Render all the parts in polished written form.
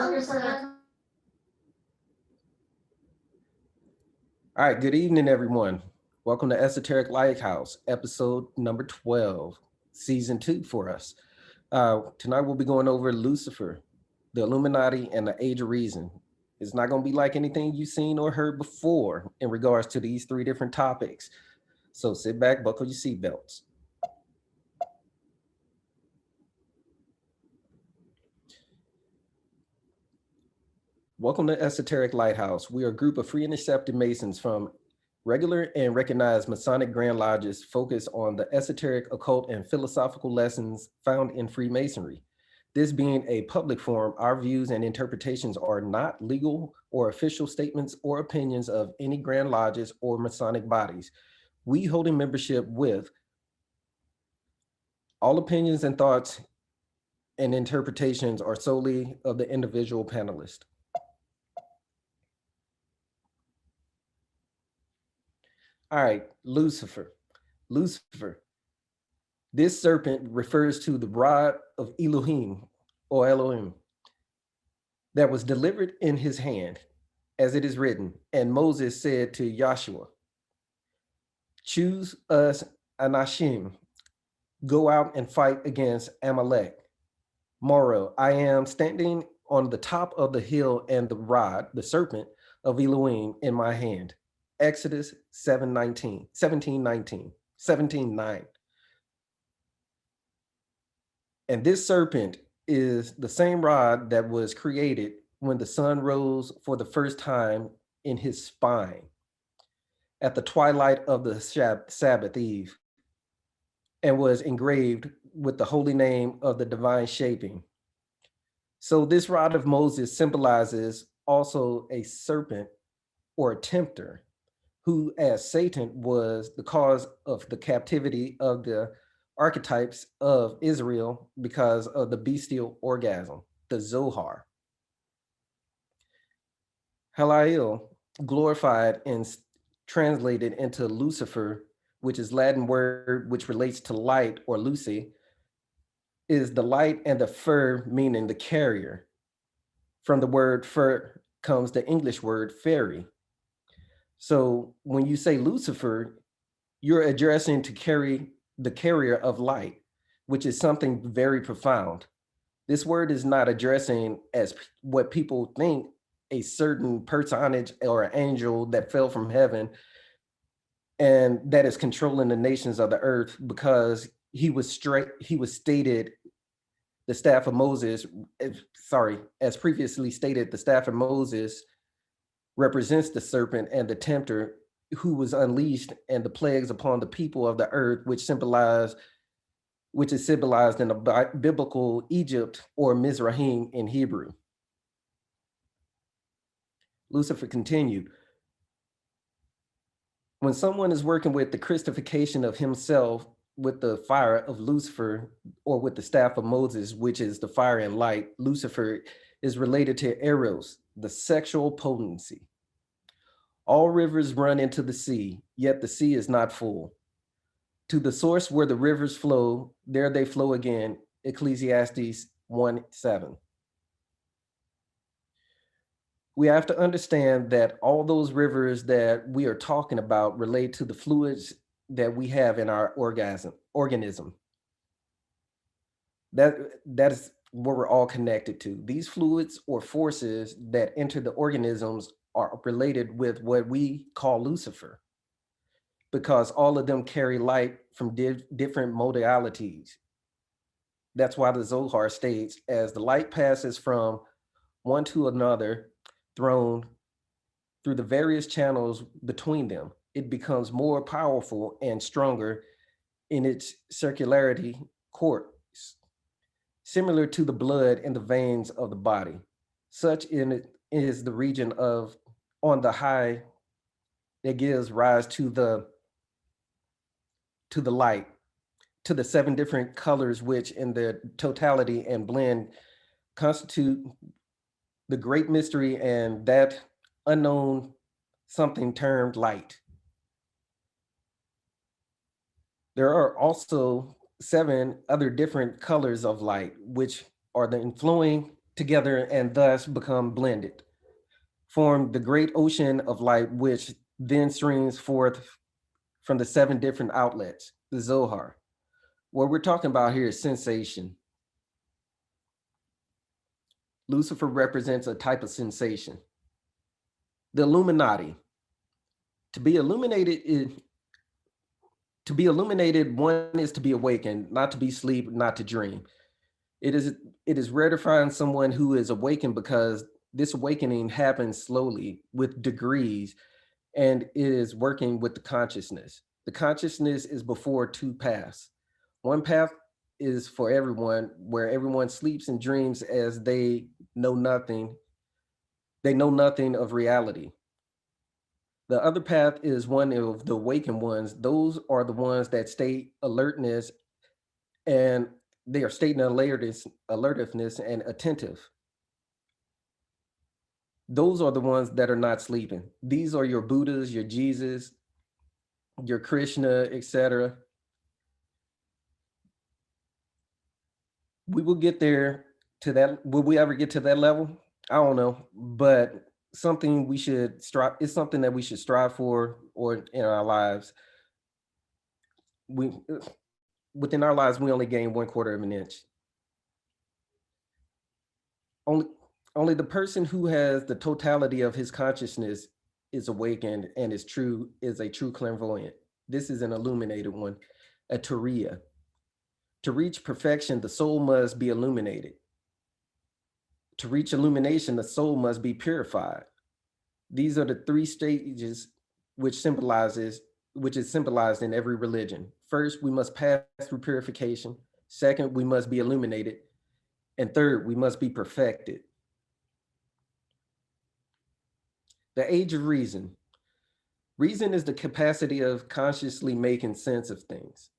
All right, good evening, everyone. Welcome to Esoteric Lighthouse, episode number 12, season 2 for us. Tonight we'll be going over Lucifer, the Illuminati, and the Age of Reason. It's not going to be like anything you've seen or heard before in regards to these three different topics. So sit back, buckle your seatbelts. Welcome to Esoteric Lighthouse. We are a group of free and accepted Masons from regular and recognized Masonic Grand Lodges focused on the esoteric, occult, and philosophical lessons found in Freemasonry. This being a public forum, our views and interpretations are not legal or official statements or opinions of any Grand Lodges or Masonic bodies. We hold a membership with all opinions and thoughts and interpretations are solely of the individual panelist. All right, Lucifer. Lucifer. This serpent refers to the rod of Elohim or Elohim that was delivered in his hand, as it is written. And Moses said to Joshua, choose us Anashim, go out and fight against Amalek. Moreover, I am standing on the top of the hill and the rod, the serpent of Elohim in my hand. Exodus 17:9. And this serpent is the same rod that was created when the sun rose for the first time in his spine at the twilight of the Sabbath eve, and was engraved with the holy name of the divine shaping. So this rod of Moses symbolizes also a serpent or a tempter, who, as Satan, was the cause of the captivity of the archetypes of Israel because of the bestial orgasm, the Zohar. Halael, glorified and translated into Lucifer, which is Latin word which relates to light or Lucy, is the light, and the fur meaning the carrier. From the word fur comes the English word fairy. So when you say Lucifer, you're addressing to carry the carrier of light, which is something very profound. This word is not addressing as what people think a certain personage or an angel that fell from heaven and that is controlling the nations of the earth, because he was stated the staff of Moses, as previously stated, the staff of Moses represents the serpent and the tempter who was unleashed, and the plagues upon the people of the earth, which is symbolized in the biblical Egypt or Mizrahim in Hebrew. Lucifer continued, when someone is working with the Christification of himself with the fire of Lucifer, or with the staff of Moses, which is the fire and light, Lucifer is related to Eros, the sexual potency. All rivers run into the sea, yet the sea is not full. To the source where the rivers flow, there they flow again. Ecclesiastes 1:7. We have to understand that all those rivers that we are talking about relate to the fluids that we have in our organism. That is what we're all connected to. These fluids or forces that enter the organisms are related with what we call Lucifer, because all of them carry light from different modalities. That's why the Zohar states, as the light passes from one to another, thrown through the various channels between them, it becomes more powerful and stronger in its circularity course, similar to the blood in the veins of the body. Such in it is the region of on the high that gives rise to the light, to the 7 different colors, which in their totality and blend constitute the great mystery and that unknown something termed light. There are also 7 other different colors of light, which are the inflowing together and thus become blended, form the great ocean of light, which then streams forth from the seven different outlets, the Zohar. What we're talking about here is sensation. Lucifer represents a type of sensation. The Illuminati. To be illuminated is to be illuminated, one is to be awakened, not to be asleep, not to dream. It is it is rare to find someone who is awakened because this awakening happens slowly with degrees and it is working with the consciousness. The consciousness is before two paths. One path is for everyone, where everyone sleeps and dreams as know nothing, they know nothing of reality. The other path is one of the awakened ones. Those are the ones that state alertness and they are stating alertiveness and attentive. Those are the ones that are not sleeping. These are your Buddhas, your Jesus, your Krishna, etc. We will get there to that. Will we ever get to that level? I don't know, but something we should strive. It's something that we should strive for, or in our lives. We within our lives, we only gain 1/4 of an inch. Only, only the person who has the totality of his consciousness is awakened and is a true clairvoyant. This is an illuminated one, a Turiya. To reach perfection, the soul must be illuminated. To reach illumination, the soul must be purified. These are the three stages which symbolizes which is symbolized in every religion. First, we must pass through purification. Second, we must be illuminated. And third, we must be perfected. The age of reason. Reason is the capacity of consciously making sense of things,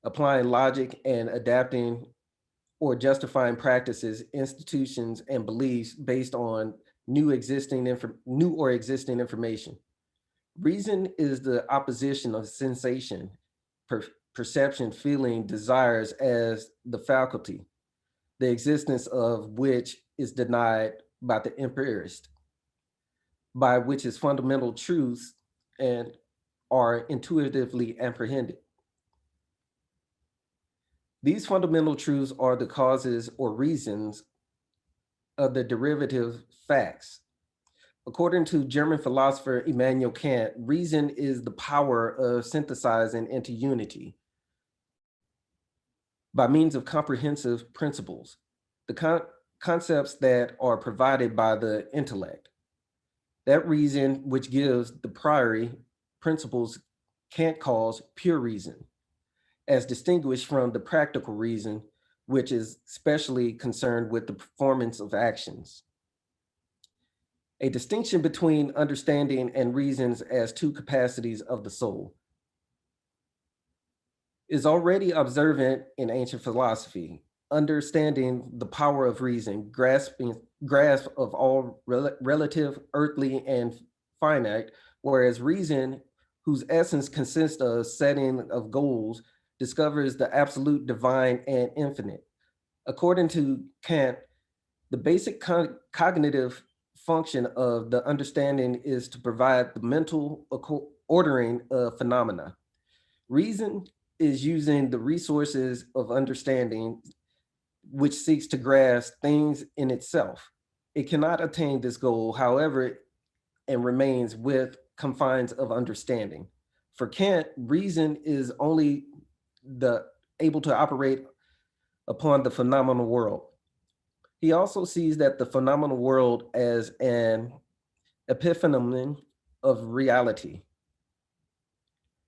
applying logic and adapting or justifying practices, institutions, and beliefs based on new or existing information. Reason is the opposition of sensation, perception, feeling, desires as the faculty, the existence of which is denied by the empirist, by which is fundamental truths and are intuitively apprehended. These fundamental truths are the causes or reasons of the derivative facts. According to German philosopher Immanuel Kant, reason is the power of synthesizing into unity by means of comprehensive principles, the concepts that are provided by the intellect. That reason, which gives the priori principles, Kant calls pure reason, as distinguished from the practical reason, which is specially concerned with the performance of actions. A distinction between understanding and reasons as two capacities of the soul is already observant in ancient philosophy. Understanding the power of reason, grasp of all relative, earthly, and finite, whereas reason, whose essence consists of setting of goals, discovers the absolute, divine, and infinite. According to Kant, the basic cognitive function of the understanding is to provide the mental ordering of phenomena. Reason is using the resources of understanding, which seeks to grasp things in itself. It cannot attain this goal, however, and remains with confines of understanding. For Kant, reason is only the able to operate upon the phenomenal world. He also sees that the phenomenal world as an epiphenomenon of reality.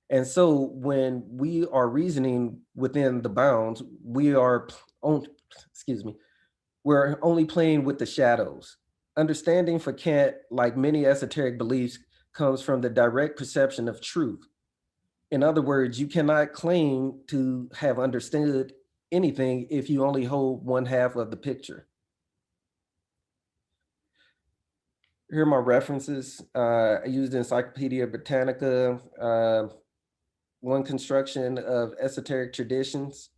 And so when we are reasoning within the bounds, we're only playing with the shadows. Understanding for Kant, like many esoteric beliefs, comes from the direct perception of truth. In other words, you cannot claim to have understood anything if you only hold one half of the picture. Here are my references. I used Encyclopedia Britannica, One Construction of Esoteric Traditions.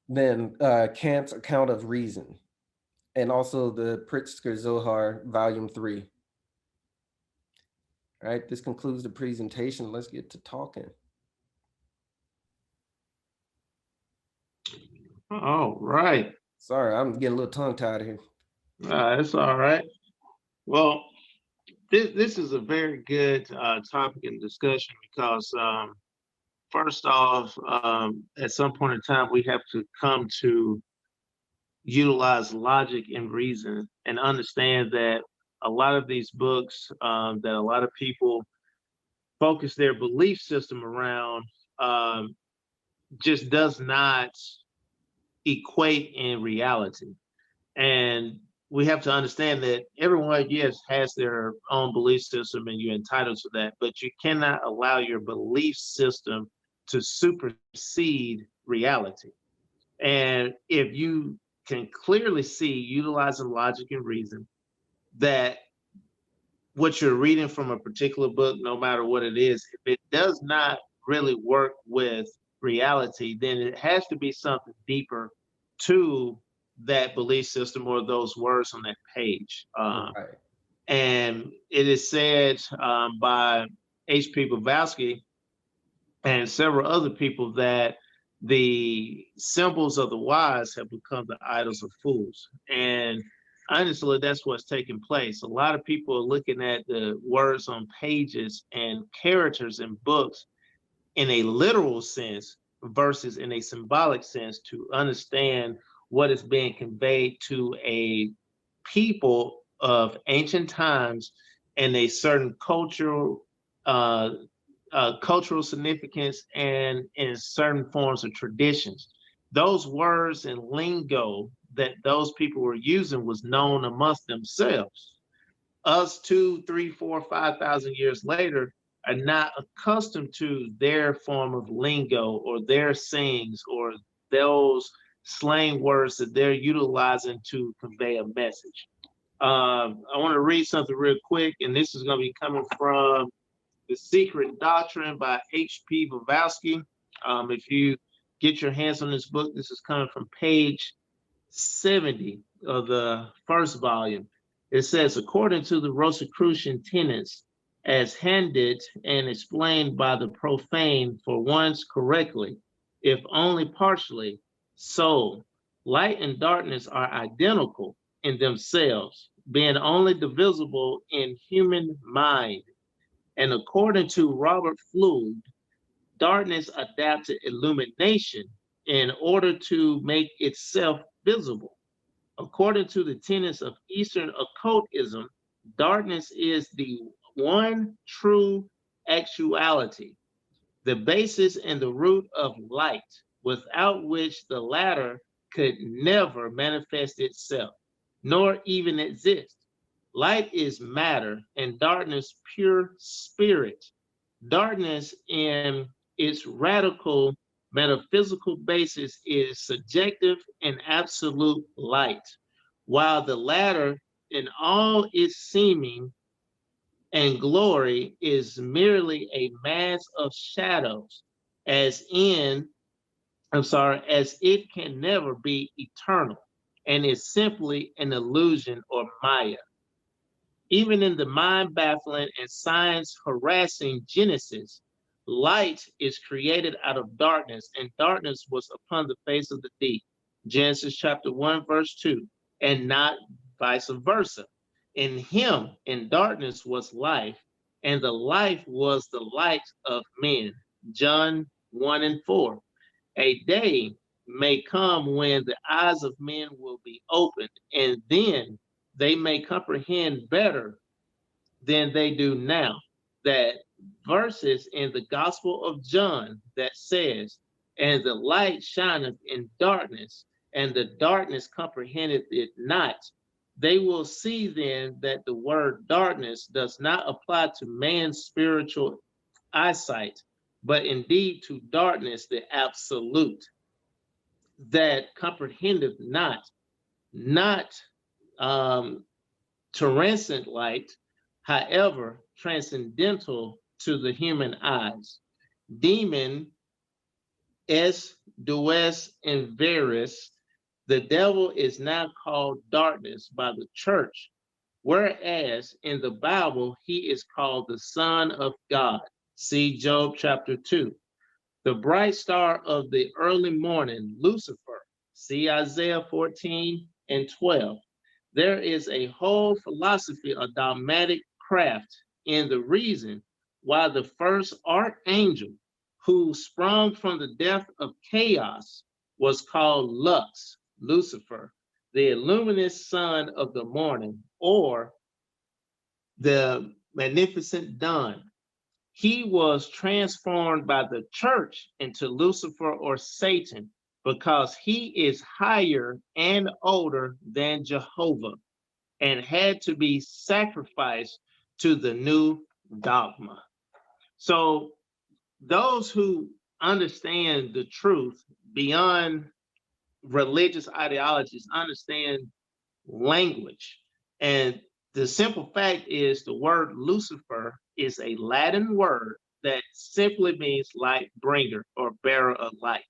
Then Kant's Account of Reason, and also the Pritzker Zohar, Volume 3. All right, this concludes the presentation. Let's get to talking. All right. Sorry, I'm getting a little tongue-tied here. That's all right. Well, this is a very good topic and discussion because first off, at some point in time, we have to come to utilize logic and reason and understand that a lot of these books that a lot of people focus their belief system around um, just does not equate in reality. And we have to understand that everyone, yes, has their own belief system and you're entitled to that, but you cannot allow your belief system to supersede reality. And if you can clearly see, utilizing logic and reason, that what you're reading from a particular book, no matter what it is, if it does not really work with reality, then it has to be something deeper to that belief system or those words on that page. Right. And it is said by H.P. Blavatsky and several other people that the symbols of the wise have become the idols of fools. And honestly, that's what's taking place. A lot of people are looking at the words on pages and characters in books in a literal sense versus in a symbolic sense to understand what is being conveyed to a people of ancient times and a certain uh, cultural significance and in certain forms of traditions. Those words and lingo that those people were using was known amongst themselves. Us 2, 3, 4, 5,000 years later are not accustomed to their form of lingo or their sayings or those slang words that they're utilizing to convey a message. I want to read something real quick, and this is going to be coming from The Secret Doctrine by H.P. Blavatsky. If you get your hands on this book, this is coming from page 70 of the first volume. It says, according to the Rosicrucian tenets, as handed and explained by the profane for once correctly, if only partially, so light and darkness are identical in themselves, being only divisible in human mind. And according to Robert Flood, darkness adapted illumination in order to make itself visible. According to the tenets of Eastern occultism, darkness is the one true actuality, the basis and the root of light, without which the latter could never manifest itself, nor even exist. Light is matter, and darkness pure spirit. Darkness in its radical metaphysical basis is subjective and absolute light, while the latter, in all its seeming and glory, is merely a mass of shadows, as in, as it can never be eternal, and is simply an illusion or maya. Even in the mind baffling and science harassing Genesis, light is created out of darkness, and darkness was upon the face of the deep. Genesis chapter 1, verse 2, and not vice versa. In him, in darkness, was life, and the life was the light of men. John 1 and 4. A day may come when the eyes of men will be opened, and then they may comprehend better than they do now. That verses in the Gospel of John that says, and the light shineth in darkness, and the darkness comprehendeth it not. They will see then that the word darkness does not apply to man's spiritual eyesight, but indeed to darkness, the absolute, that comprehendeth not um, transcendent light, however transcendental to the human eyes. Demon S dues and veris, the devil is now called darkness by the church, whereas in the Bible, he is called the Son of God. See Job chapter 2. The bright star of the early morning, Lucifer. See Isaiah 14 and 12. There is a whole philosophy of dogmatic craft in the reason why the first archangel who sprung from the death of chaos was called Lux, Lucifer, the luminous son of the morning, or the magnificent dawn. He was transformed by the church into Lucifer or Satan because he is higher and older than Jehovah and had to be sacrificed to the new dogma. So those who understand the truth beyond religious ideologies understand language. And the simple fact is the word Lucifer is a Latin word that simply means light bringer or bearer of light.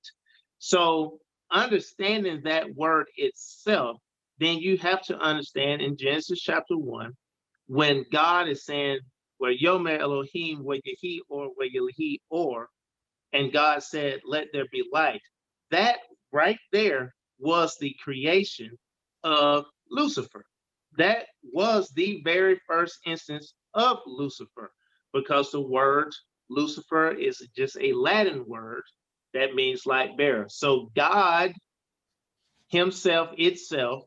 So understanding that word itself, then you have to understand in Genesis chapter 1, when God is saying, where Yomer Elohim, where Yehi or where Yehi or, and God said, let there be light. That right there was the creation of Lucifer. That was the very first instance of Lucifer, because the word Lucifer is just a Latin word that means light bearer. So God himself itself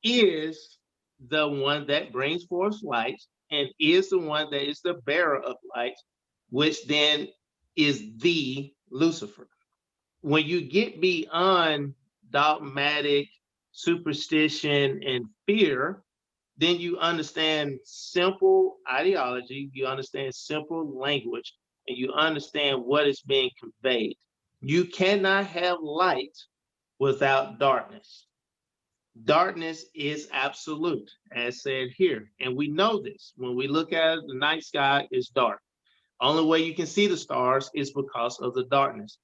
is the one that brings forth light and is the one that is the bearer of light, which then is the Lucifer. When you get beyond dogmatic superstition and fear, then you understand simple ideology, you understand simple language, and you understand what is being conveyed. You cannot have light without darkness. Darkness is absolute, as said here. And we know this. When we look at it, the night sky is dark. Only way you can see the stars is because of the darkness.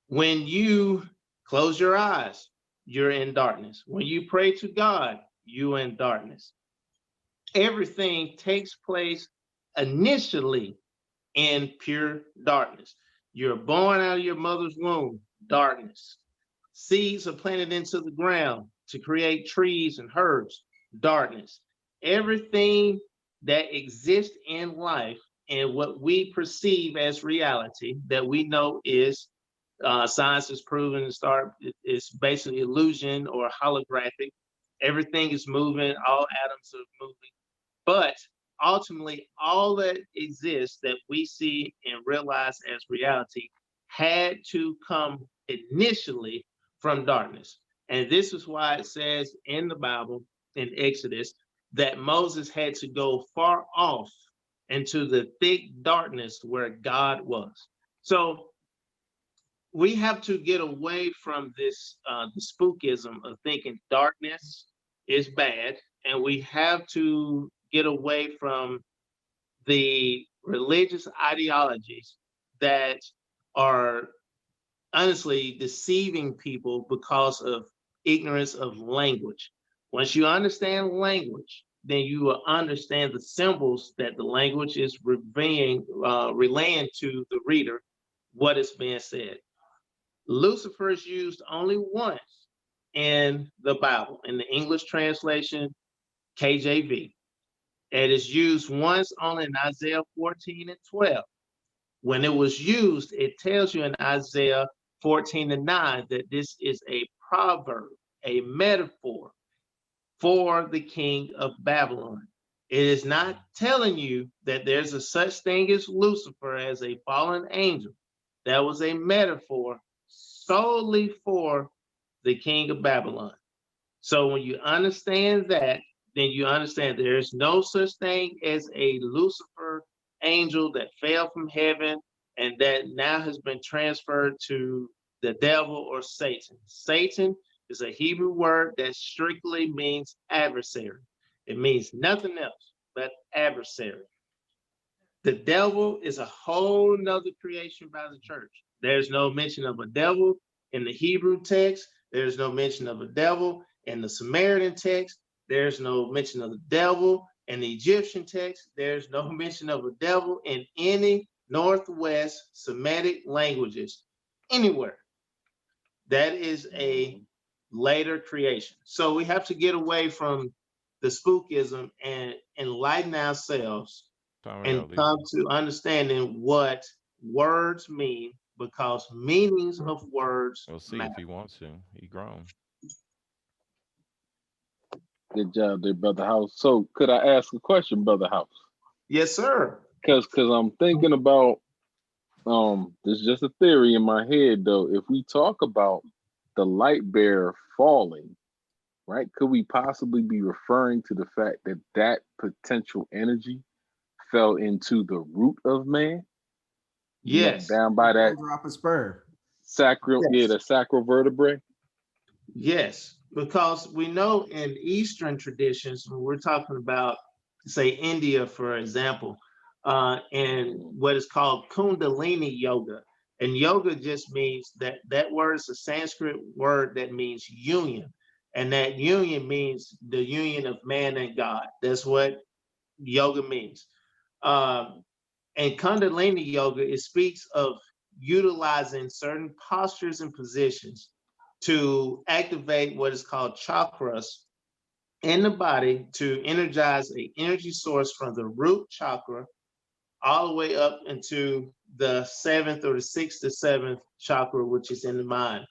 When you close your eyes, you're in darkness. When you pray to God, you're in darkness. Everything takes place initially in pure darkness. You're born out of your mother's womb, darkness. Seeds are planted into the ground to create trees and herbs, darkness. Everything that exists in life and what we perceive as reality that we know is science is proven to start, it's basically illusion or holographic. Everything is moving, all atoms are moving. But ultimately, all that exists that we see and realize as reality had to come initially from darkness. And this is why it says in the Bible, in Exodus, that Moses had to go far off into the thick darkness where God was. So we have to get away from this the spookism of thinking darkness is bad, and we have to get away from the religious ideologies that are honestly deceiving people because of ignorance of language. Once you understand language, then you will understand the symbols that the language is relaying to the reader what is being said. Lucifer is used only once in the Bible, in the English translation, KJV. It is used once only in Isaiah 14 and 12. When it was used, it tells you in Isaiah 14 and 9 that this is a proverb, a metaphor for the king of Babylon. It is not telling you that there's a such thing as Lucifer as a fallen angel. That was a metaphor solely for the king of Babylon. So when you understand that, then you understand there is no such thing as a Lucifer angel that fell from heaven and that now has been transferred to the devil or Satan. Satan is a Hebrew word that strictly means adversary. It means nothing else but adversary. The devil is a whole nother creation by the church. There's no mention of a devil in the Hebrew text. There's no mention of a devil in the Samaritan text. There's no mention of the devil in the Egyptian text. There's no mention of a devil in any Northwest Semitic languages anywhere. That is a later creation. So we have to get away from the spookism and enlighten ourselves and come to understanding what words mean, because meanings of words We'll see matter. if he wants to. He grown. Good job there, Brother House. So could I ask a question, Brother House? Yes, sir. Because I'm thinking about this is just a theory in my head though. If we talk about the light bearer falling, right? Could we possibly be referring to the fact that that potential energy fell into the root of man? Yes. Down by that Drop of sperm. sacral, Yes. the sacral vertebrae. Yes. Because we know in Eastern traditions, when we're talking about, say, India, for example, and what is called Kundalini yoga. And yoga just means that word is a Sanskrit word that means union. And that union means the union of man and God. That's what yoga means. Um, and Kundalini yoga, it speaks of utilizing certain postures and positions to activate what is called chakras in the body to energize a energy source from the root chakra all the way up into the seventh or the sixth to seventh chakra, which is in the mind.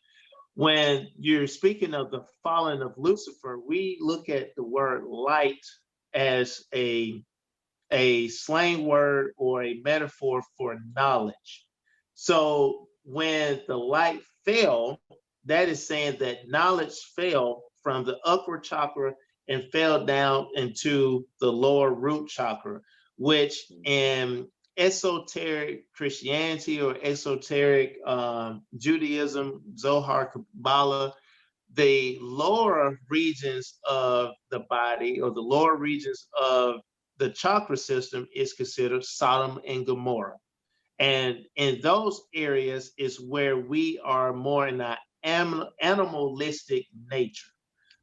When you're speaking of the falling of Lucifer, we look at the word light as a slang word or a metaphor for knowledge. So when the light fell, that is saying that knowledge fell from the upper chakra and fell down into the lower root chakra, which in esoteric Christianity or esoteric Judaism, Zohar, Kabbalah, the lower regions of the body or the lower regions of the chakra system is considered Sodom and Gomorrah. And in those areas is where we are more in an animalistic nature.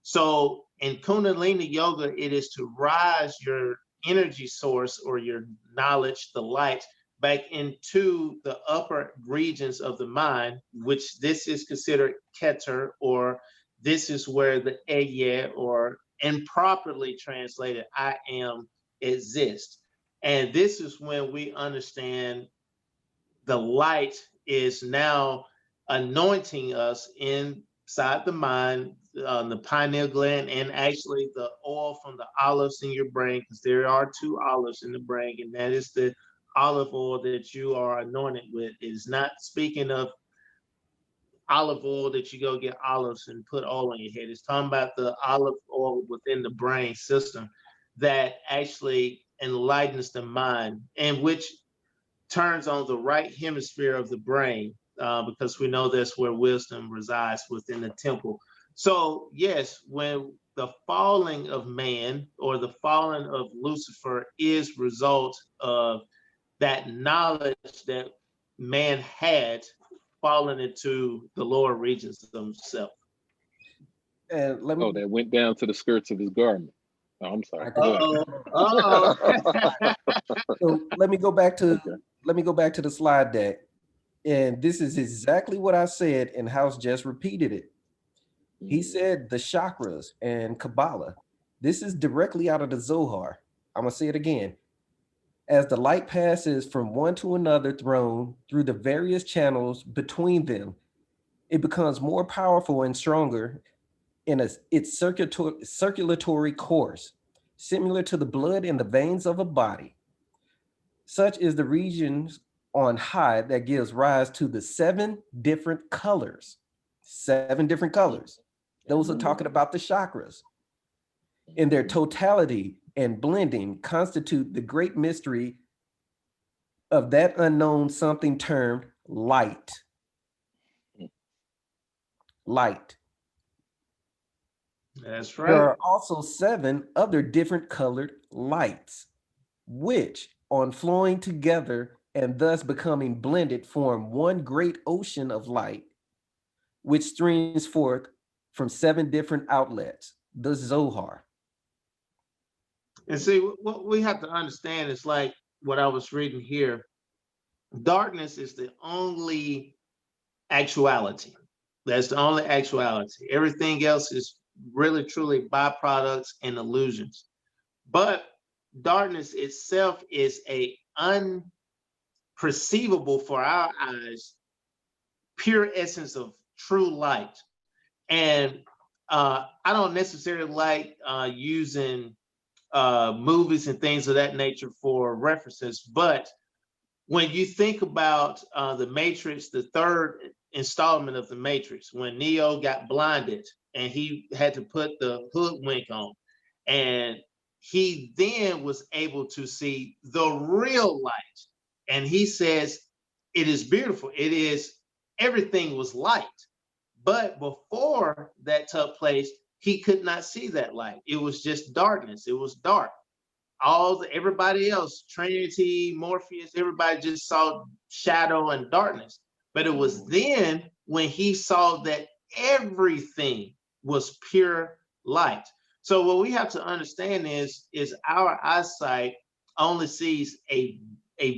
So in Kundalini yoga, it is to rise your energy source or your knowledge, the light, back into the upper regions of the mind, which this is considered Keter, or this is where the Eye, or improperly translated, I am, exists. And this is when we understand the light is now anointing us inside the mind, the pineal gland, and actually the oil from the olives in your brain, because there are two olives in the brain, and that is the olive oil that you are anointed with. It is not speaking of olive oil that you go get olives and put oil on your head. It's talking about the olive oil within the brain system that actually enlightens the mind, and which turns on the right hemisphere of the brain, because we know that's where wisdom resides, within the temple. So yes, when the falling of man or the falling of Lucifer is result of that knowledge that man had fallen into the lower regions of himself. And let me Oh, that went down to the skirts of his garment. Oh, I'm sorry. Go Uh-oh. ahead. so let me go back to Okay. the slide deck. And this is exactly what I said, and House just repeated it. He said the chakras and Kabbalah. This is directly out of the Zohar. I'm gonna say it again. As the light passes from one to another throne through the various channels between them, it becomes more powerful and stronger in its circulatory course, similar to the blood in the veins of a body. Such is the regions on high that gives rise to the seven different colors. Seven different colors. Those are talking about the chakras. In their totality and blending constitute the great mystery of that unknown something termed light. Light. That's There right. are also seven other different colored lights, which, on flowing together, and thus becoming blended form one great ocean of light, which streams forth from 7 different outlets, the Zohar. And see, what we have to understand is like what I was reading here. Darkness is the only actuality. That's the only actuality. Everything else is really truly byproducts and illusions. But darkness itself is a unperceivable for our eyes, pure essence of true light. And I don't necessarily like using movies and things of that nature for references, but when you think about the Matrix, the third installment of the Matrix, when Neo got blinded and he had to put the hoodwink on, and he then was able to see the real light. And he says, it is beautiful. It is, everything was light. But before that took place, he could not see that light. It was just darkness. It was dark. Everybody else, Trinity, Morpheus, everybody just saw shadow and darkness. But it was then when he saw that everything was pure light. So what we have to understand is our eyesight only sees a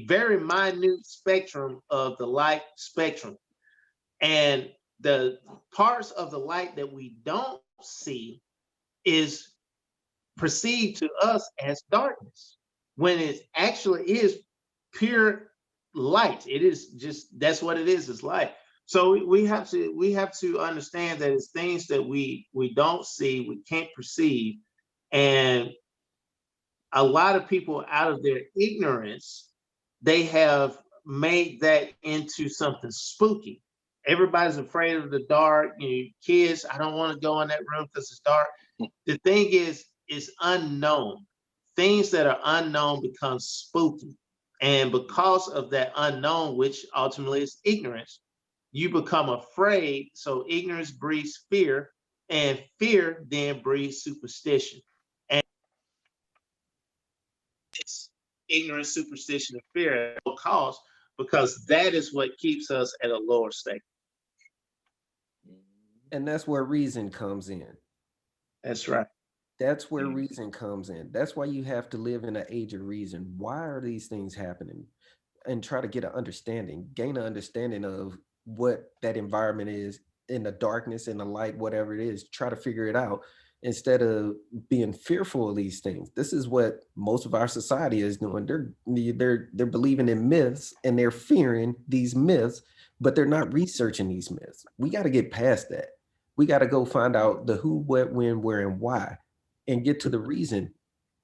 very minute spectrum of the light spectrum. And the parts of the light that we don't see is perceived to us as darkness when it actually is pure light. It is just, that's what it is light. So we have to understand that it's things that we don't see, we can't perceive. And a lot of people, out of their ignorance, they have made that into something spooky. Everybody's afraid of the dark. Kids, I don't want to go in that room because it's dark. The thing is unknown. Things that are unknown become spooky. And because of that unknown, which ultimately is ignorance, you become afraid. So ignorance breeds fear, and fear then breeds superstition. And it's ignorance, superstition, and fear at no cost, because that is what keeps us at a lower state. And that's where reason comes in. That's right. That's where reason comes in. That's why you have to live in an age of reason. Why are these things happening? And try to get an understanding, gain an understanding of what that environment is, in the darkness, in the light, whatever it is. Try to figure it out instead of being fearful of these things. This is what most of our society is doing. They're believing in myths and they're fearing these myths, but they're not researching these myths. We got to get past that. We got to go find out the who, what, when, where, and why, and get to the reason.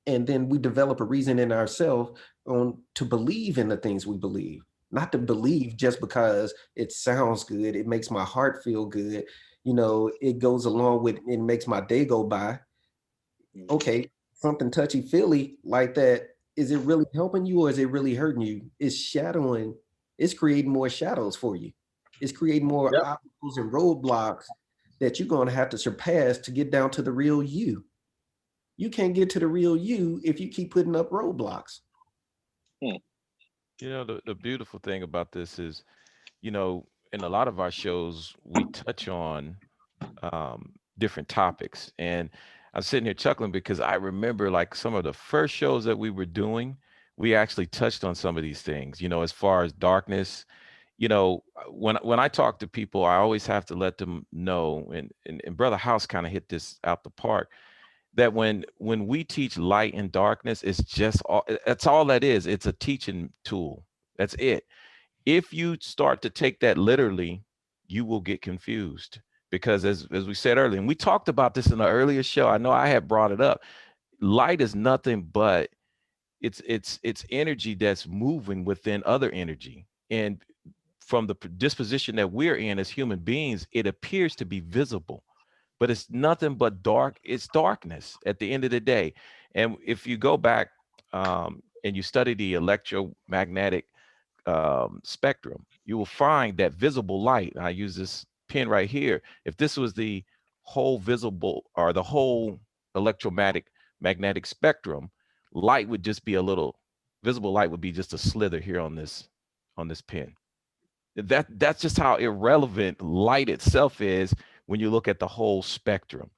And then we develop a reason in ourselves on to believe in the things we believe, not to believe just because it sounds good, it makes my heart feel good, it goes along with, it makes my day go by. Okay, something touchy feely like that, is it really helping you or is it really hurting you? It's creating more shadows for you. It's creating more Yep. obstacles and roadblocks that you're going to have to surpass to get down to the real you. You can't get to the real you if you keep putting up roadblocks. The beautiful thing about this is, in a lot of our shows, we touch on different topics. And I'm sitting here chuckling because I remember like some of the first shows that we were doing, we actually touched on some of these things, as far as darkness. When I talk to people, I always have to let them know, and Brother House kind of hit this out the park, that when we teach light and darkness, it's just that's all that is. It's a teaching tool. That's it. If you start to take that literally, you will get confused, because as we said earlier, and we talked about this in the earlier show, I know I had brought it up, light is nothing but it's energy that's moving within other energy. And from the disposition that we're in as human beings, it appears to be visible, but it's nothing but dark. It's darkness at the end of the day. And if you go back and you study the electromagnetic spectrum, you will find that visible light. I use this pen right here. If this was the whole visible or the whole magnetic spectrum, light would just be a little, visible light would be just a slither here on this on this pen. That's just how irrelevant light itself is when you look at the whole spectrum.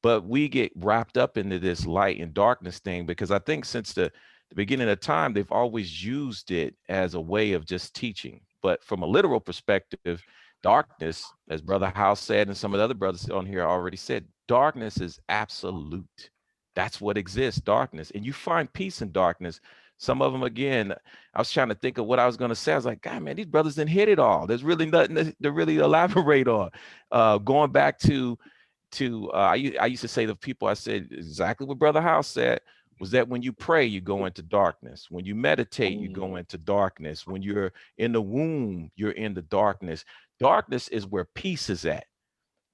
But we get wrapped up into this light and darkness thing because I think since the beginning of time, they've always used it as a way of just teaching. But from a literal perspective, darkness, as Brother House said, and some of the other brothers on here already said, darkness is absolute. That's what exists, darkness. And you find peace in darkness. Some of them, again, I was trying to think of what I was going to say. I was like, God, man, these brothers didn't hit it all. There's really nothing to really elaborate on. Going back to I used to say to people, I said exactly what Brother House said, was that when you pray, you go into darkness. When you meditate, you go into darkness. When you're in the womb, you're in the darkness. Darkness is where peace is at.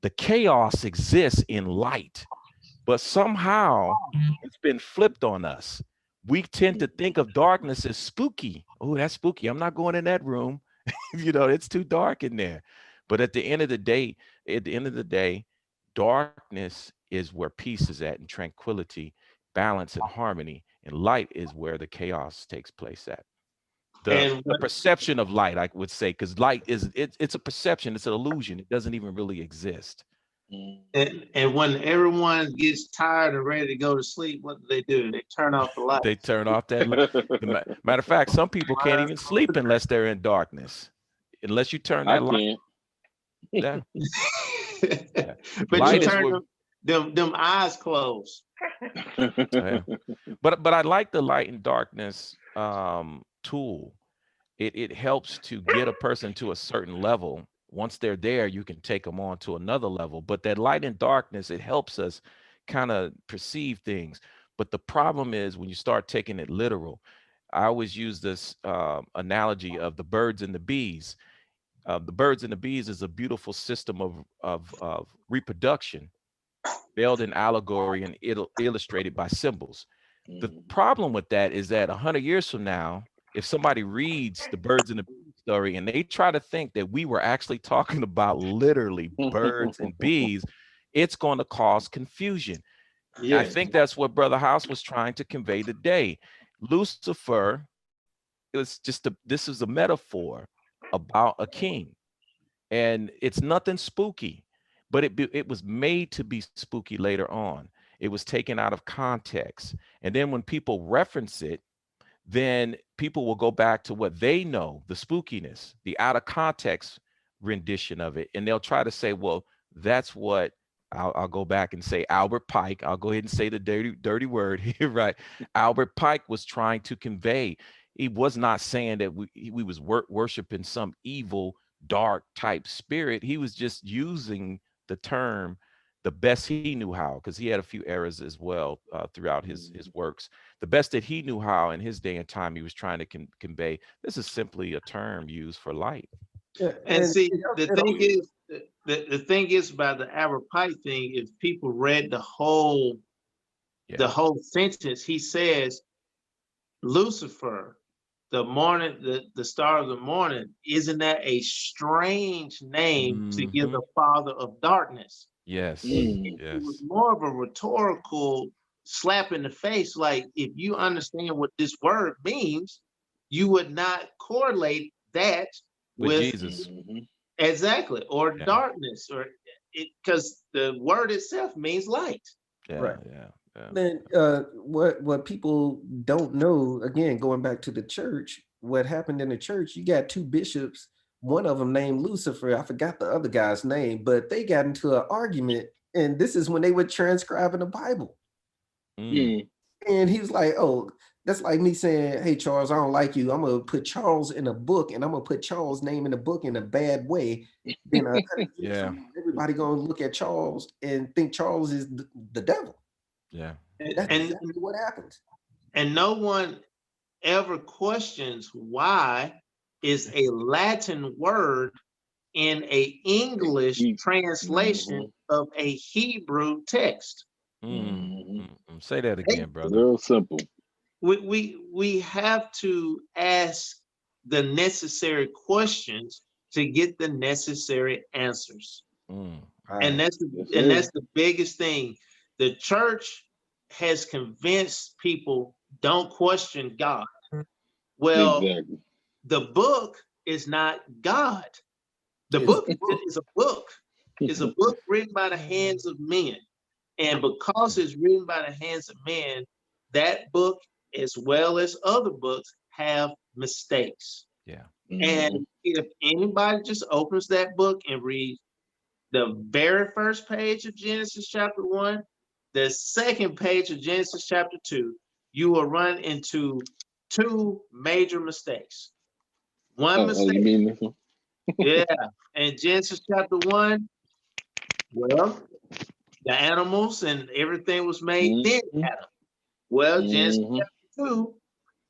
The chaos exists in light, but somehow it's been flipped on us. We tend to think of darkness as spooky. Oh, that's spooky. I'm not going in that room. It's too dark in there. But at the end of the day, darkness is where peace is at and tranquility, balance and harmony, and light is where the chaos takes place at. The perception of light, I would say, because light it's a perception, it's an illusion. It doesn't even really exist. And when everyone gets tired and ready to go to sleep, what do? They turn off the light. They turn off that light. Matter of fact, some people can't even sleep unless they're in darkness. Unless you turn that light. Yeah. Yeah. But light you turn them eyes closed. Yeah. But I like the light and darkness tool. It helps to get a person to a certain level. Once they're there, you can take them on to another level. But that light and darkness, it helps us kind of perceive things. But the problem is when you start taking it literal. I always use this analogy of the birds and the bees. The birds and the bees is a beautiful system of reproduction, veiled in allegory and illustrated by symbols. The problem with that is that 100 years from now, if somebody reads the birds and the bees story and they try to think that we were actually talking about literally birds and bees, it's going to cause confusion. Yeah. I think that's what Brother House was trying to convey today. Lucifer, this is a metaphor about a king, and it's nothing spooky, but it was made to be spooky later on. It was taken out of context, and then when people reference it, then people will go back to what they know, the spookiness, the out of context rendition of it, and they'll try to say, well, that's what I'll go back and say Albert Pike. I'll go ahead and say the dirty word here, right? Albert Pike was trying to convey. He was not saying that we was worshiping some evil, dark type spirit. He was just using the term the best he knew how, because he had a few errors as well throughout his works. The best that he knew how in his day and time, he was trying to convey. This is simply a term used for light. Yeah, and see, the thing is about the Albert Pike thing. If people read the whole sentence, he says, Lucifer, the morning, the star of the morning, isn't that a strange name to give the father of darkness? Yes. It was more of a rhetorical slap in the face. Like, if you understand what this word means, you would not correlate that with Jesus. Exactly, or darkness, or because the word itself means light. Yeah, right. Yeah. Then what people don't know, again, going back to the church, what happened in the church, you got two bishops, one of them named Lucifer. I forgot the other guy's name, but they got into an argument, and this is when they were transcribing the Bible. And he was like, oh, that's like me saying, hey, Charles, I don't like you. I'm going to put Charles in a book, and I'm going to put Charles' name in a book in a bad way. Then everybody going to look at Charles and think Charles is the devil. Yeah. That's exactly what happens. And no one ever questions why is a Latin word in a English translation of a Hebrew text. Say that again, brother. Real simple. We have to ask the necessary questions to get the necessary answers. And that's the biggest thing. The church has convinced people don't question God. Well, the book is not God. The It's book is a book. It's a book written by the hands of men. And because it's written by the hands of men, that book, as well as other books, have mistakes. Yeah. And if anybody just opens that book and reads the very first page of Genesis chapter 1, the second page of Genesis chapter 2, you will run into two major mistakes. One Oh, you mistake, mean this one? yeah, in Genesis chapter 1, well, the animals and everything was made then Mhm. Adam. Well, Genesis Mhm. chapter 2,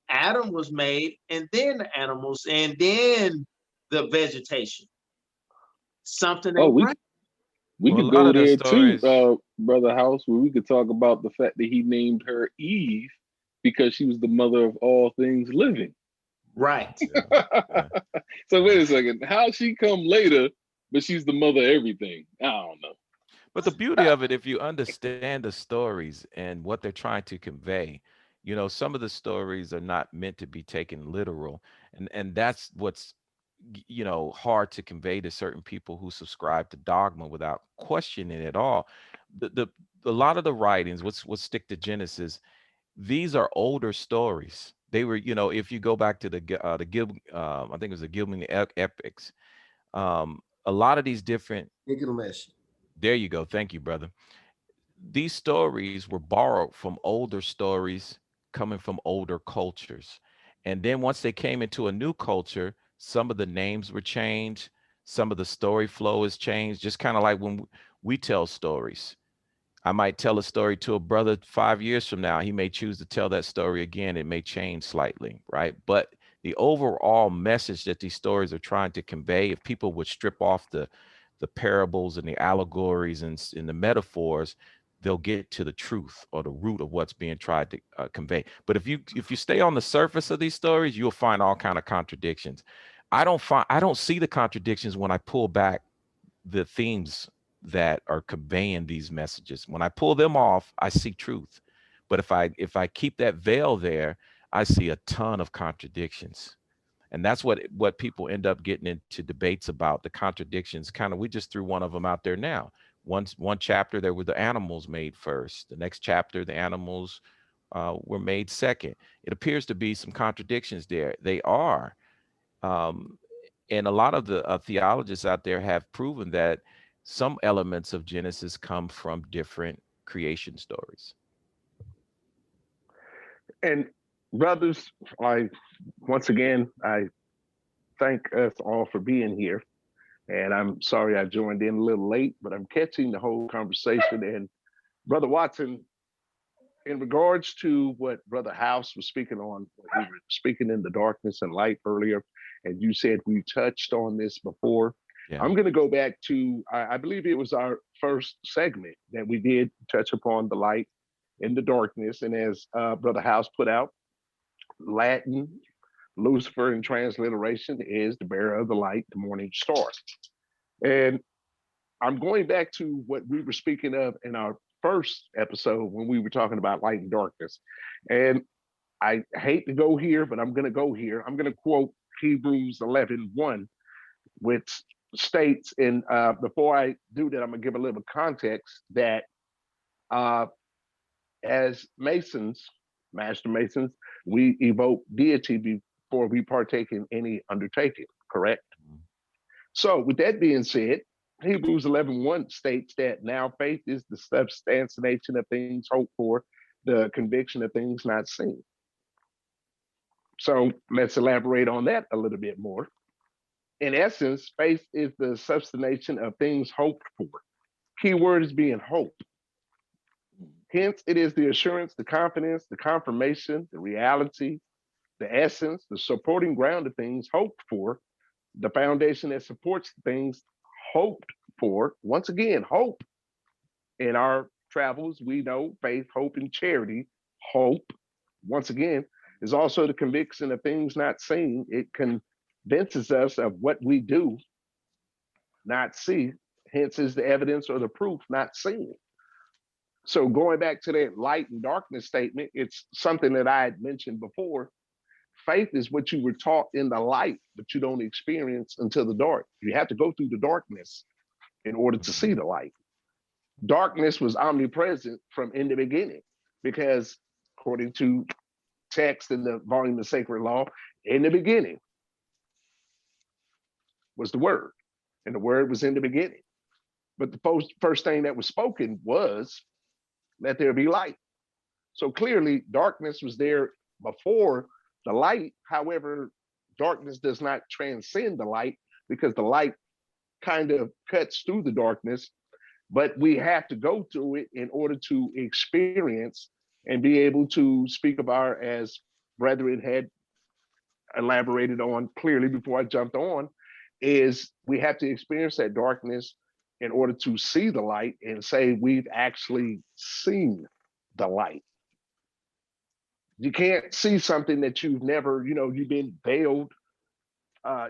Adam was made and then the animals and then the vegetation. Something Oh, ain't right. we Well, a could lot go of the there too, stories, Brother House, where we could talk about the fact that he named her Eve because she was the mother of all things living. Right. yeah, yeah. So wait a second, how she come later, but she's the mother of everything? I don't know. But the beauty of it, if you understand the stories and what they're trying to convey, some of the stories are not meant to be taken literal, and that's what's hard to convey to certain people who subscribe to dogma without questioning it at all. The a lot of the writings, let's stick to Genesis. These are older stories. They were, if you go back to I think it was the Gilman epics. A lot of these different. Gilgamesh. There you go. Thank you, brother. These stories were borrowed from older stories coming from older cultures. And then once they came into a new culture, some of the names were changed, some of the story flow is changed, just kind of like when we tell stories. I might tell a story to a brother 5 years from now. He may choose to tell that story again. It may change slightly, right? But the overall message that these stories are trying to convey, if people would strip off the parables and the allegories and the metaphors, they'll get to the truth or the root of what's being tried to convey. But if you stay on the surface of these stories, you'll find all kind of contradictions. I don't see the contradictions when I pull back the themes that are conveying these messages. When I pull them off, I see truth. But if I keep that veil there, I see a ton of contradictions. And that's what people end up getting into debates about, the contradictions. Kind of, we just threw one of them out there now. One chapter, there were the animals made first. The next chapter, the animals were made second. It appears to be some contradictions there. They are. Um, and a lot of the theologists out there have proven that some elements of Genesis come from different creation stories. And brothers, I once again I thank us all for being here. And I'm sorry I joined in a little late, but I'm catching the whole conversation. And Brother Watson, in regards to what Brother House was speaking on, we were speaking in the darkness and light earlier, and you said we touched on this before. Yeah. I'm going to go back to, I believe it was our first segment that we did touch upon the light and the darkness. And as Brother House put out, Latin, Lucifer in transliteration is the bearer of the light, the morning star. And I'm going back to what we were speaking of in our first episode when we were talking about light and darkness. And I hate to go here, but I'm going to go here. I'm going to quote Hebrews 11:1, which states, and before I do that, I'm going to give a little context that uh, as Masons, Master Masons, we evoke deity before we partake in any undertaking, correct? Mhm. So, with that being said, Hebrews 11:1 states that now faith is the substantiation of things hoped for, the conviction of things not seen. So, let's elaborate on that a little bit more. In essence, faith is the substantiation of things hoped for. Key word is being hope. Hence, it is the assurance, the confidence, the confirmation, the reality, the essence, the supporting ground of things hoped for, the foundation that supports things hoped for. Once again, hope. In our travels, we know faith, hope, and charity. Hope, once again, is also the conviction of things not seen. It convinces us of what we do not see, hence is the evidence or the proof not seen. So going back to that light and darkness statement, it's something that I had mentioned before. faith is what you were taught in the light, but you don't experience until the dark. You have to go through the darkness in order to see the light. Darkness was omnipresent from in the beginning, because according to text in the volume of Sacred Law, in the beginning was the Word, and the Word was in the beginning. But the first thing that was spoken was, let there be light. So clearly, darkness was there before the light. However, darkness does not transcend the light, because the light kind of cuts through the darkness, but we have to go through it in order to experience and be able to speak about, as brethren had elaborated on clearly before I jumped on, is we have to experience that darkness in order to see the light and say we've actually seen the light. You can't see something that you've never, you've been veiled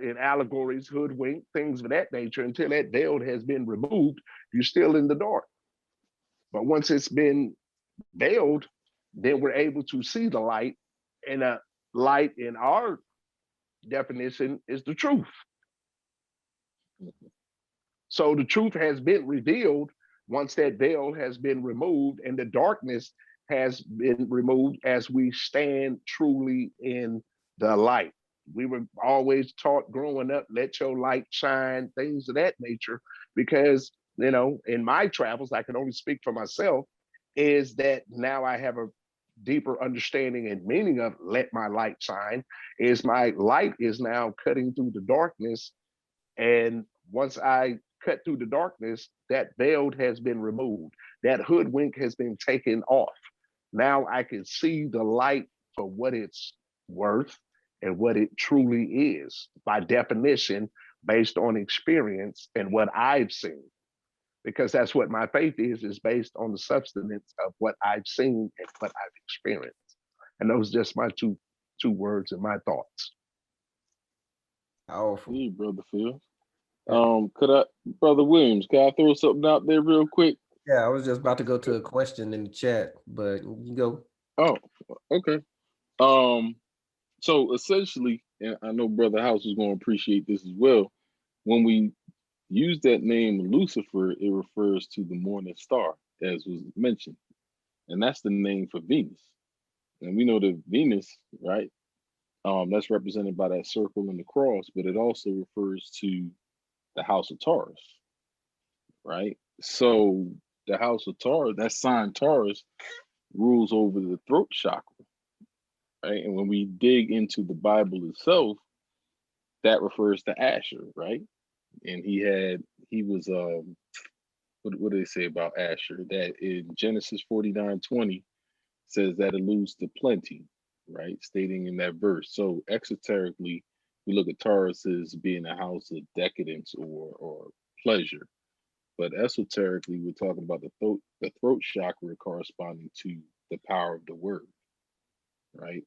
in allegories, hoodwinked, things of that nature. Until that veil has been removed, you're still in the dark. But once it's been veiled, then we're able to see the light. And light in our definition is the truth. So the truth has been revealed once that veil has been removed, and the darkness has been removed as we stand truly in the light. We were always taught growing up, let your light shine, things of that nature, because, in my travels, I can only speak for myself, is that now I have a deeper understanding and meaning of let my light shine, is my light is now cutting through the darkness. And once I cut through the darkness, that veil has been removed. That hoodwink has been taken off. Now I can see the light for what it's worth and what it truly is, by definition, based on experience and what I've seen. Because that's what my faith is based on the substance of what I've seen and what I've experienced. And those are just my two words and my thoughts. Powerful. Hey, Brother Phil. Brother Williams, can I throw something out there real quick? Yeah, I was just about to go to a question in the chat, but you go. Oh, okay. So essentially, and I know Brother House is going to appreciate this as well, when we use that name Lucifer, it refers to the morning star, as was mentioned. And that's the name for Venus. And we know that Venus, right? That's represented by that circle and the cross, but it also refers to the house of Taurus, right? So the house of Taurus, that sign Taurus, rules over the throat chakra, right? And when we dig into the Bible itself, that refers to Asher, right? And he was what do they say about Asher? That in Genesis 49:20 says that alludes to plenty, right? Stating in that verse. So exoterically, we look at Taurus as being a house of decadence or pleasure. But esoterically, we're talking about the throat chakra corresponding to the power of the word, right?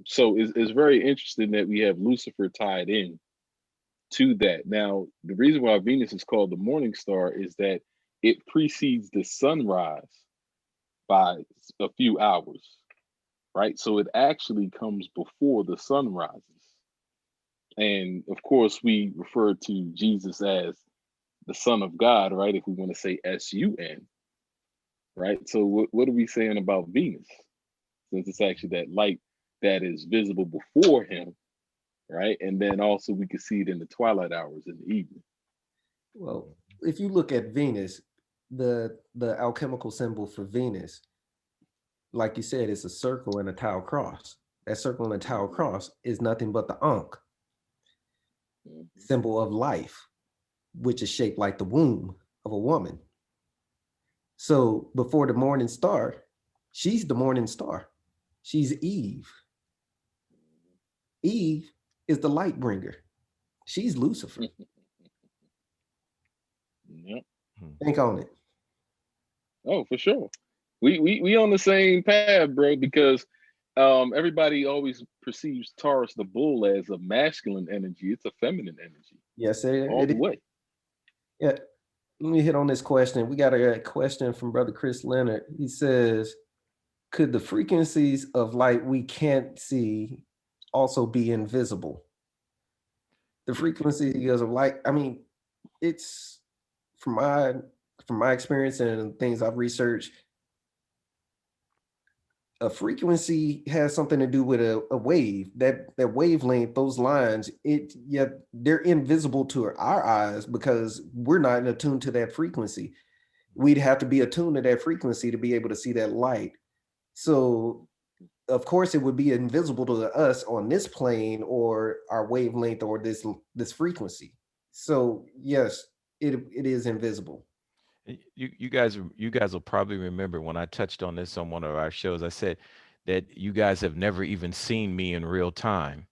So it's very interesting that we have Lucifer tied in to that. Now, the reason why Venus is called the morning star is that it precedes the sunrise by a few hours, right? So it actually comes before the sun rises. And of course, we refer to Jesus as the Son of God, right? If we want to say S-U-N, right? So what are we saying about Venus? Since it's actually that light that is visible before him, right? And then also we can see it in the twilight hours in the evening. Well, if you look at Venus, the alchemical symbol for Venus, like you said, it's a circle and a tau cross. That circle and a tau cross is nothing but the Ankh, symbol of life, which is shaped like the womb of a woman. So before the morning star, she's the morning star. She's Eve. Eve is the light bringer. She's Lucifer. Yep. Think on it. Oh, for sure. We on the same path, bro, because everybody always perceives Taurus the bull as a masculine energy. It's a feminine energy. Yes, all the way. Yeah. Let me hit on this question. We got a question from Brother Chris Leonard. He says, could the frequencies of light we can't see also be invisible. The frequency of light, I mean, it's from my experience and things I've researched, a frequency has something to do with a wave. That wavelength, those lines, they're invisible to our eyes because we're not attuned to that frequency. We'd have to be attuned to that frequency to be able to see that light. So of course it would be invisible to us on this plane or our wavelength or this frequency. So yes, it is invisible. You guys will probably remember when I touched on this on one of our shows. I said that you guys have never even seen me in real time.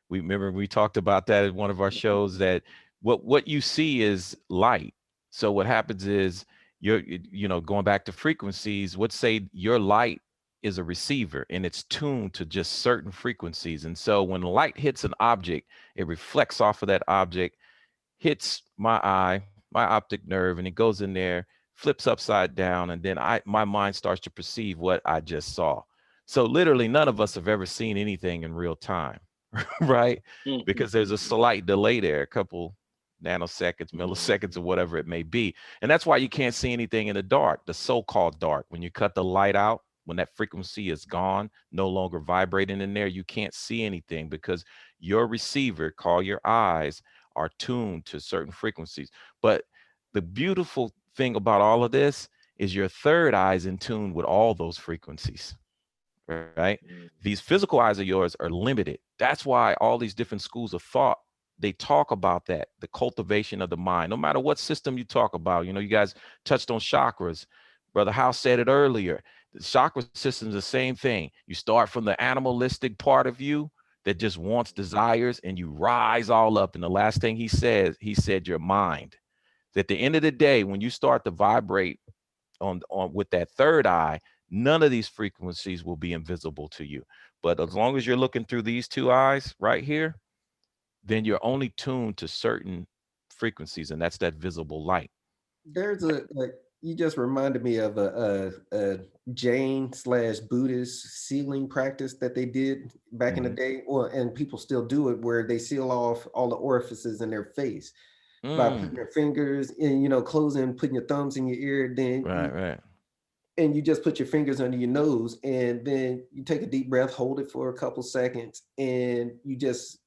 We remember we talked about that at one of our shows, that what you see is light. So what happens is going back to frequencies, let's say your light is a receiver and it's tuned to just certain frequencies. And so when light hits an object, it reflects off of that object, hits my eye, my optic nerve, and it goes in there, flips upside down, and then my mind starts to perceive what I just saw. So literally none of us have ever seen anything in real time, right? Because there's a slight delay there, a couple nanoseconds, milliseconds, or whatever it may be. And that's why you can't see anything in the dark, the so-called dark. When you cut the light out, when that frequency is gone, no longer vibrating in there, you can't see anything because your receiver, call your eyes, are tuned to certain frequencies. But the beautiful thing about all of this is your third eye is in tune with all those frequencies, right? These physical eyes of yours are limited. That's why all these different schools of thought, they talk about that, the cultivation of the mind. No matter what system you talk about, you guys touched on chakras. Brother House said it earlier. The chakra system is the same thing. You start from the animalistic part of you that just wants desires, and you rise all up. And the last thing he said your mind. At the end of the day, when you start to vibrate on with that third eye, none of these frequencies will be invisible to you. But as long as you're looking through these two eyes right here, then you're only tuned to certain frequencies, and that's that visible light. There's you just reminded me of a Jain slash Buddhist sealing practice that they did back in the Mhm. day, and people still do it, where they seal off all the orifices in their face by putting their fingers in, closing, putting your thumbs in your ear, Right, right. and you just put your fingers under your nose, and then you take a deep breath, hold it for a couple seconds, and you just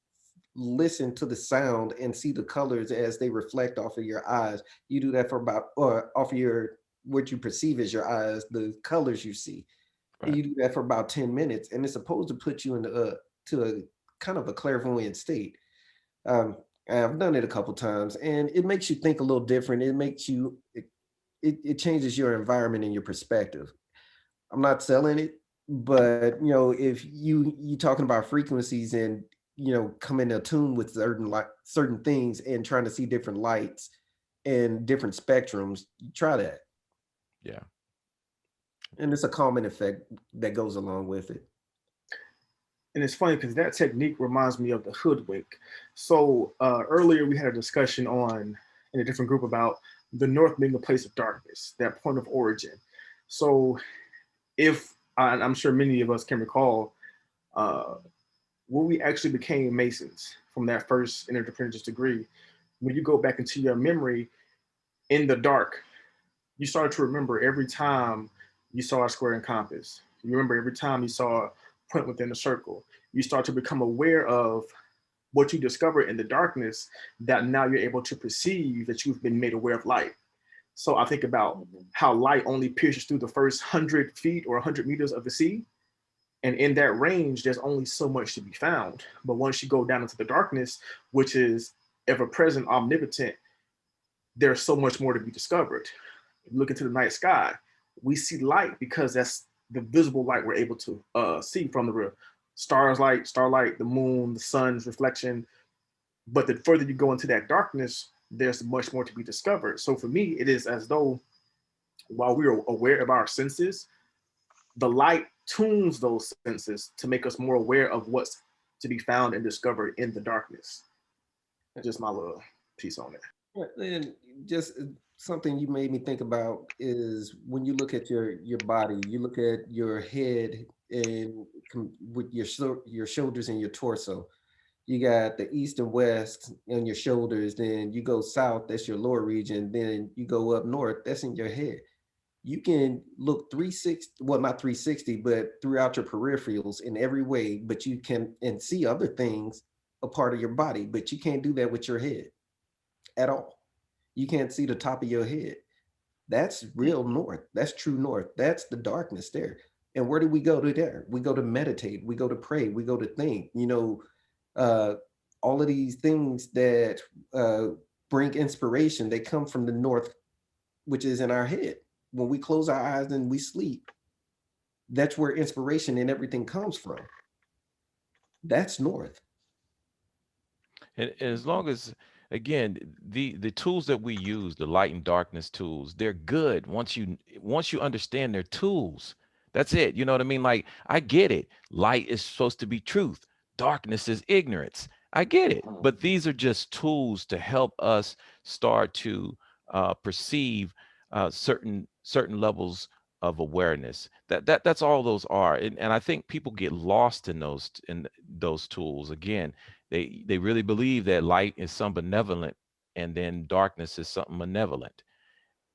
listen to the sound and see the colors as they reflect off of your eyes. You do that for about, or off of what you perceive as your eyes, the colors you see. And Right. you do that for about 10 minutes, and it's supposed to put you into to a kind of a clairvoyant state. Um, I've done it a couple times, and it makes you think a little different. It changes your environment and your perspective. I'm not selling it, but if you talking about frequencies and come in tune with certain things and trying to see different lights and different spectrums, try that. Yeah. And it's a calming effect that goes along with it. And it's funny because that technique reminds me of the hoodwink. So earlier we had a discussion in a different group about the North being a place of darkness, that point of origin. So if and I'm sure many of us can recall uh, when we actually became Masons from that first interdependence degree, when you go back into your memory in the dark, you start to remember every time you saw a square and compass. You remember every time you saw a point within a circle. You start to become aware of what you discover in the darkness that now you're able to perceive that you've been made aware of light. So I think about how light only pierces through the first 100 feet or 100 meters of the sea. And in that range, there's only so much to be found. But once you go down into the darkness, which is ever present, omnipotent, there's so much more to be discovered. Look into the night sky, we see light because that's the visible light we're able to see from the starlight, the moon, the sun's reflection. But the further you go into that darkness, there's much more to be discovered. So for me, it is as though while we are aware of our senses, the light tunes those senses to make us more aware of what's to be found and discovered in the darkness. Just my little piece on it. And just something you made me think about is when you look at your body, you look at your head and with your shoulders and your torso. You got the east and west on your shoulders, then you go south, that's your lower region, then you go up north, that's in your head. You can look 360, well, not 360, but throughout your peripherals in every way, but you can and see other things a part of your body, but you can't do that with your head at all. You can't see the top of your head. That's real north. That's true north. That's the darkness there. And where do we go to there? We go to meditate. We go to pray. We go to think. Uh, all of these things that uh, bring inspiration, they come from the north, which is in our head. When we close our eyes and we sleep, that's where inspiration and everything comes from. That's north. And as long as, again, the tools that we use, the light and darkness tools, they're good once you understand their tools. That's it. You know what I mean? Like, I get it. Light is supposed to be truth. Darkness is ignorance. I get it. Mhm. But these are just tools to help us start to perceive certain levels of awareness. That's all those are. And I think people get lost in those tools. Again, they really believe that light is some benevolent and then darkness is something malevolent.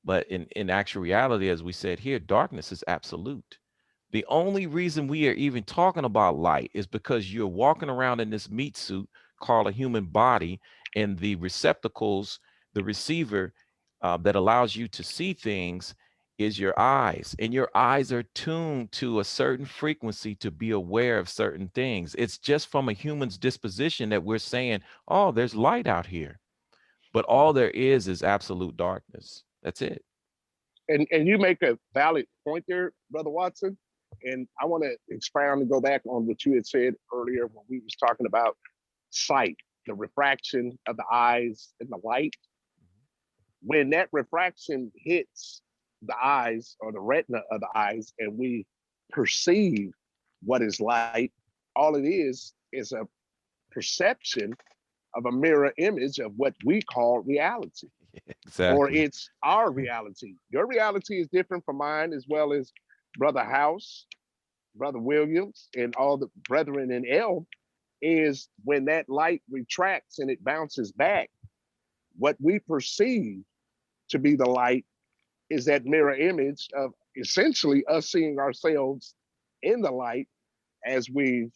But in actual reality, as we said here, darkness is absolute. The only reason we are even talking about light is because you're walking around in this meat suit called a human body, and the receptacles, the receiver that allows you to see things is your eyes, and your eyes are tuned to a certain frequency to be aware of certain things. It's just from a human's disposition that we're saying, oh, there's light out here, but all there is absolute darkness. That's it. And you make a valid point there, Brother Watson. And I want to expound and go back on what you had said earlier when we was talking about sight, the refraction of the eyes and the light. When that refraction hits the eyes or the retina of the eyes and we perceive what is light, all it is a perception of a mirror image of what we call reality, or Exactly. it's our reality. Your reality is different from mine, as well as Brother House, Brother Williams, and all the brethren in L. Is when that light retracts and it bounces back, what we perceive to be the light is that mirror image of essentially us seeing ourselves in the light as we've,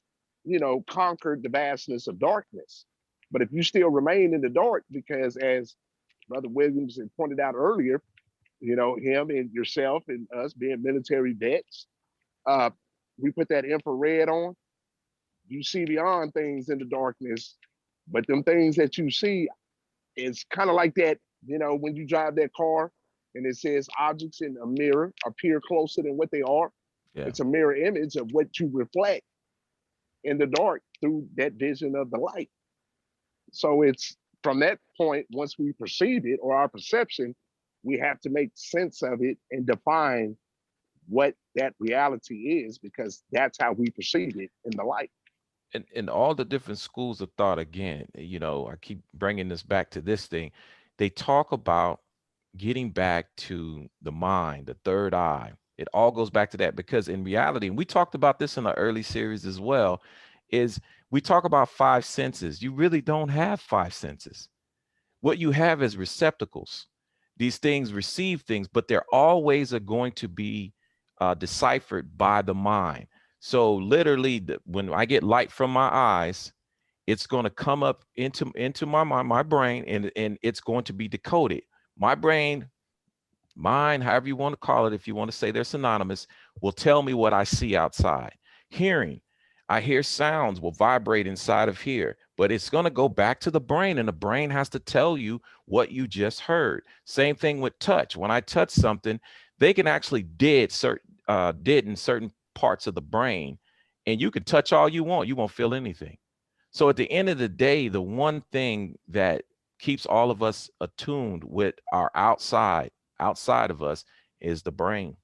conquered the vastness of darkness. But if you still remain in the dark, because as Brother Williams had pointed out earlier, him and yourself and us being military vets, uh, we put that infrared on, you see beyond things in the darkness, but them things that you see, it's kind of like that, when you drive that car and it says objects in a mirror appear closer than what they are. Yeah. It's a mirror image of what you reflect in the dark through that vision of the light. So it's from that point, once we perceive it or our perception, we have to make sense of it and define what that reality is, because that's how we perceive it in the light. And all the different schools of thought, again, I keep bringing this back to this thing. They talk about getting back to the mind, the third eye. It all goes back to that, because in reality, and we talked about this in the early series as well, is we talk about five senses. You really don't have five senses. What you have is receptacles. These things receive things, but they're always are going to be deciphered by the mind. So literally, when I get light from my eyes, it's going to come up into my mind, my brain, and it's going to be decoded. My brain, mind, however you want to call it, if you want to say they're synonymous, will tell me what I see outside. Hearing, I hear sounds will vibrate inside of here, but it's going to go back to the brain, and the brain has to tell you what you just heard. Same thing with touch. When I touch something, they can actually did in certain parts of the brain, and you can touch all you want, you won't feel anything. So at the end of the day, the one thing that keeps all of us attuned with our outside of us is the brain.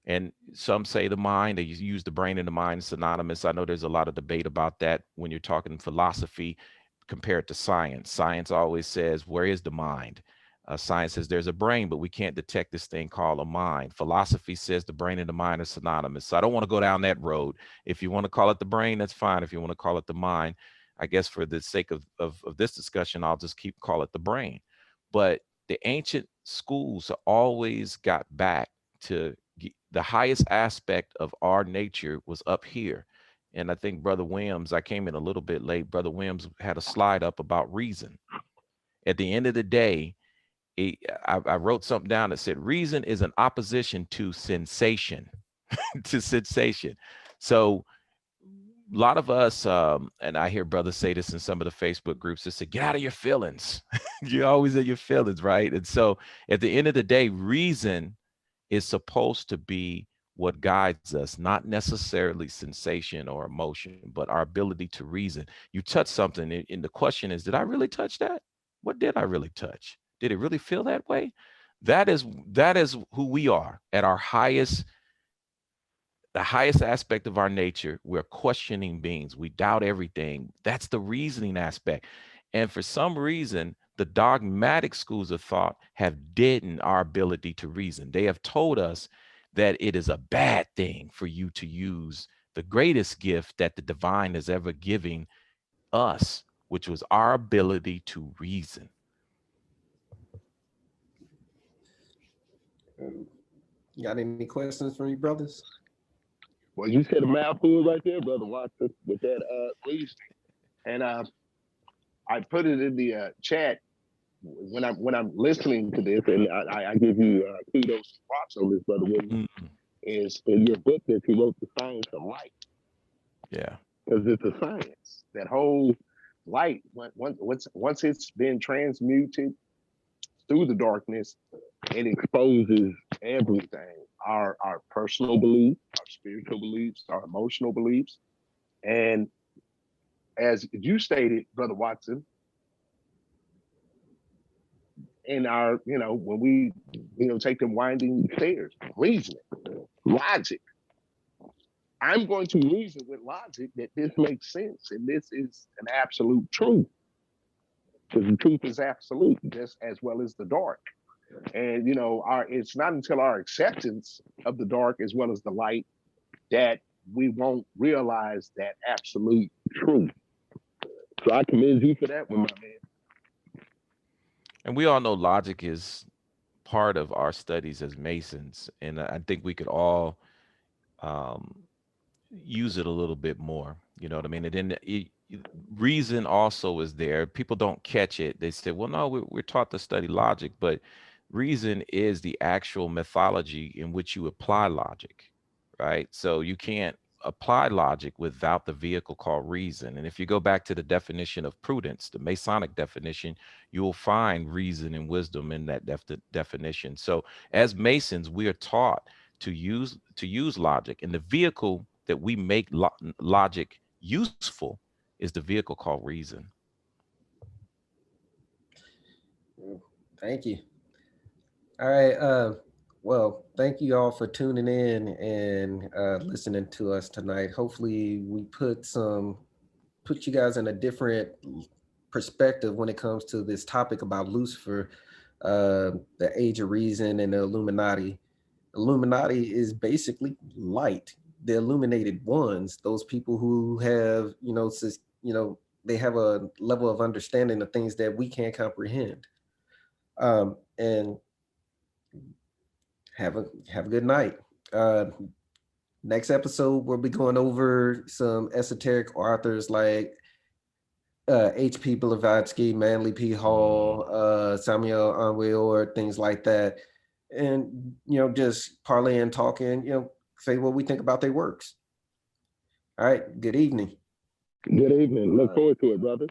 And some say the mind, they use the brain and the mind synonymous. I know there's a lot of debate about that when you're talking philosophy compared to science. Science always says, where is the mind? Science says there's a brain, but we can't detect this thing called a mind. Philosophy says the brain and the mind are synonymous. So I don't want to go down that road. If you want to call it the brain, that's fine. If you want to call it the mind, I guess for the sake of this discussion, I'll just call it the brain. But the ancient schools always got back to the highest aspect of our nature was up here. And I think Brother Williams, I came in a little bit late. Brother Williams had a slide up about reason. At the end of the day, I wrote something down that said reason is an opposition to sensation, to sensation. So a lot of us, and I hear brothers say this in some of the Facebook groups, they say, get out of your feelings. You're always in your feelings, right? And so at the end of the day, reason is supposed to be what guides us, not necessarily sensation or emotion, but our ability to reason. You touch something, and the question is, did I really touch that? What did I really touch? Did it really feel that way? That is who we are at our highest, the highest aspect of our nature. We're questioning beings. We doubt everything. That's the reasoning aspect. And for some reason, the dogmatic schools of thought have deadened our ability to reason. They have told us that it is a bad thing for you to use the greatest gift that the divine has ever given us, which was our ability to reason. Got any questions from you, brothers? Well, you said a mouthful right there, Brother Watson, with that reasoning. And I put it in the chat when I'm listening to this, and I give you kudos and props on this, Brother William, is in your book that you wrote, The Science of Light. Yeah. Because it's a science. That whole light, once it's been transmuted through the darkness, it exposes everything. Our personal beliefs, our spiritual beliefs, our emotional beliefs. And as you stated, Brother Watson, in our, when we, take them winding stairs, reasoning, logic. I'm going to reason with logic that this makes sense and this is an absolute truth. Because the truth is absolute, just as well as the dark. And it's not until our acceptance of the dark as well as the light that we won't realize that absolute truth. So I commend you for that one, my man. And we all know logic is part of our studies as Masons, and I think we could all use it a little bit more. You know what I mean? And then reason also is there. People don't catch it. They say, "Well, no, we're taught to study logic," but reason is the actual methodology in which you apply logic, right? So you can't apply logic without the vehicle called reason. And if you go back to the definition of prudence, the Masonic definition, you will find reason and wisdom in that definition. So as Masons, we are taught to use logic, and the vehicle that we make logic useful is the vehicle called reason. Thank you. All right. Well, thank you all for tuning in and listening to us tonight. Hopefully we put you guys in a different perspective when it comes to this topic about Lucifer, the Age of Reason and the Illuminati. Illuminati is basically light, the illuminated ones, those people who have, they have a level of understanding of things that we can't comprehend. And have a good night. Next episode, we'll be going over some esoteric authors like H.P. Blavatsky, Manly P. Hall, Samuel Anweor, things like that. And, just parlaying, talking, say what we think about their works. All right. Good evening. Good evening. Look forward to it, brother.